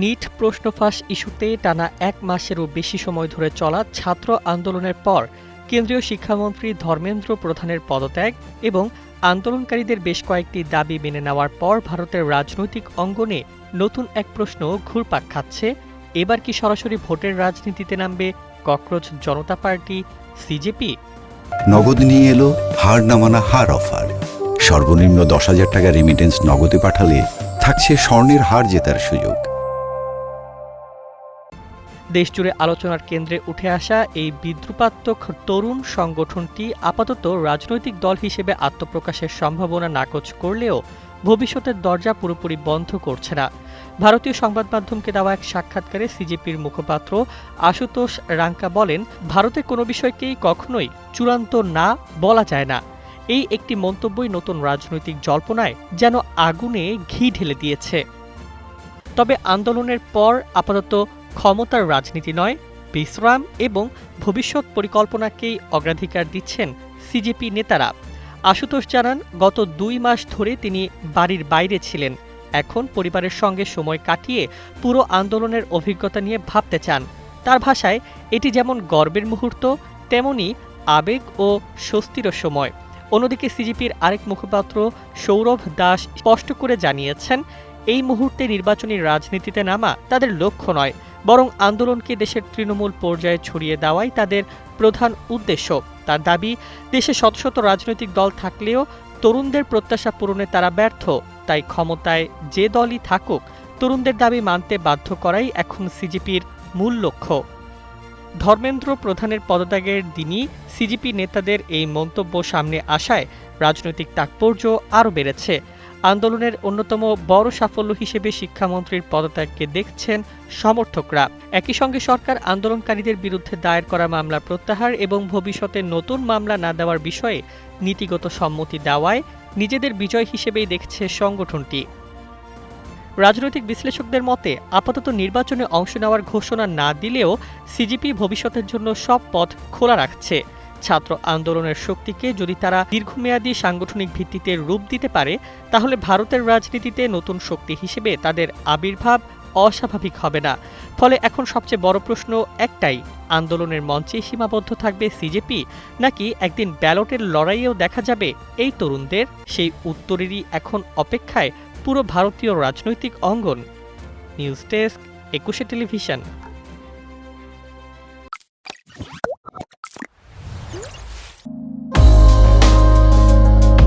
NEET প্রশ্ন ফাঁস ইস্যুতে টানা ১ মাসেরও বেশি সময় ধরে চলা ছাত্র আন্দোলনের পর কেন্দ্রীয় শিক্ষামন্ত্রী ধর্মেন্দ্র প্রধানের পদত্যাগ এবং আন্দোলনকারীদের বেশ কয়েকটি দাবি মেনে নেওয়ার পর ভারতের রাজনৈতিক অঙ্গনে নতুন এক প্রশ্ন ঘুরপাক খাচ্ছে। এবার কি সরাসরি ভোটের রাজনীতিতে নামবে ককরোচ জনতা পার্টি সিজেপি? নগদ নিয়ে এলো হার না মানা হার অফার। সর্বনিম্ন ১০,০০০ টাকা রেমিটেন্স নগদে পাঠালে থাকছে স্বর্ণের হার জেতার সুযোগ। দেশজুড়ে আলোচনার কেন্দ্রে উঠে আসা এই বিদ্রুপাত্মক তরুণ সংগঠনটি আপাতত রাজনৈতিক দল হিসেবে আত্মপ্রকাশের সম্ভাবনা নাকচ করলেও ভবিষ্যতের দরজা পুরোপুরি বন্ধ করছে না। ভারতীয় সংবাদ মাধ্যমকে দেওয়া এক সাক্ষাৎকারে সিজেপির মুখপাত্র আশুতোষ রাঙ্কা বলেন, ভারতে কোনো বিষয়কেই কখনোই চূড়ান্ত না বলা যায় না। এই একটি মন্তব্যই নতুন রাজনৈতিক জল্পনায় যেন আগুনে ঘি ঢেলে দিয়েছে। তবে আন্দোলনের পর আপাতত ক্ষমতার রাজনীতি নয়, বিশ্রাম এবং ভবিষ্যৎ পরিকল্পনাকেই অগ্রাধিকার দিচ্ছেন সিজেপি নেতারা। আশুতোষ জানান, গত ২ মাস ধরে তিনি বাড়ির বাইরে ছিলেন। এখন পরিবারের সঙ্গে সময় কাটিয়ে পুরো আন্দোলনের অভিজ্ঞতা নিয়ে ভাবতে চান। তার ভাষায়, এটি যেমন গর্বের মুহূর্ত, তেমনি আবেগ ও স্বস্তিরও সময়। অন্যদিকে সিজেপির আরেক মুখপাত্র সৌরভ দাস স্পষ্ট করে জানিয়েছেন, এই মুহূর্তে নির্বাচনী রাজনীতিতে নামা তাদের লক্ষ্য নয়, বরং আন্দোলনকে দেশের তৃণমূল পর্যায়ে ছড়িয়ে দেওয়াই তাদের প্রধান উদ্দেশ্য। তার দাবি, দেশে শত শত রাজনৈতিক দল থাকলেও তরুণদের প্রত্যাশা পূরণে তারা ব্যর্থ। তাই ক্ষমতায় যে দলই থাকুক, তরুণদের দাবি মানতে বাধ্য করাই এখন সিজেপির মূল লক্ষ্য। ধর্মেন্দ্র প্রধানের পদত্যাগের দিনই সিজেপি নেতাদের এই মন্তব্য সামনে আসায় রাজনৈতিক তাৎপর্য আরও বেড়েছে। আন্দোলনের অন্যতম বড় সাফল্য হিসেবে শিক্ষামন্ত্রীর পদত্যাগকে দেখছেন সমর্থকরা। একই সঙ্গে সরকার আন্দোলনকারীদের বিরুদ্ধে দায়ের করা মামলা প্রত্যাহার এবং ভবিষ্যতে নতুন মামলা না দেওয়ার বিষয়ে নীতিগত সম্মতি দেওয়ায় নিজেদের বিজয় হিসেবেই দেখছে সংগঠনটি। রাজনৈতিক বিশ্লেষকদের মতে, আপাতত নির্বাচনে অংশ নেওয়ার ঘোষণা না দিলেও সিজেপি ভবিষ্যতের জন্য সব পথ খোলা রাখছে। ছাত্র আন্দোলনের শক্তিকে যদি তারা দীর্ঘমেয়াদী সাংগঠনিক ভিত্তিতে রূপ দিতে পারে, তাহলে ভারতের রাজনীতিতে নতুন শক্তি হিসেবে তাদের আবির্ভাব অস্বাভাবিক হবে না। ফলে এখন সবচেয়ে বড় প্রশ্ন একটাই, আন্দোলনের মঞ্চে সীমাবদ্ধ থাকবে সিজেপি, নাকি একদিন ব্যালটের লড়াইয়েও দেখা যাবে এই তরুণদের? সেই উত্তরেরই এখন অপেক্ষায় পুরো ভারতীয় রাজনৈতিক অঙ্গন। নিউজ ডেস্ক, ২১শে টেলিভিশন।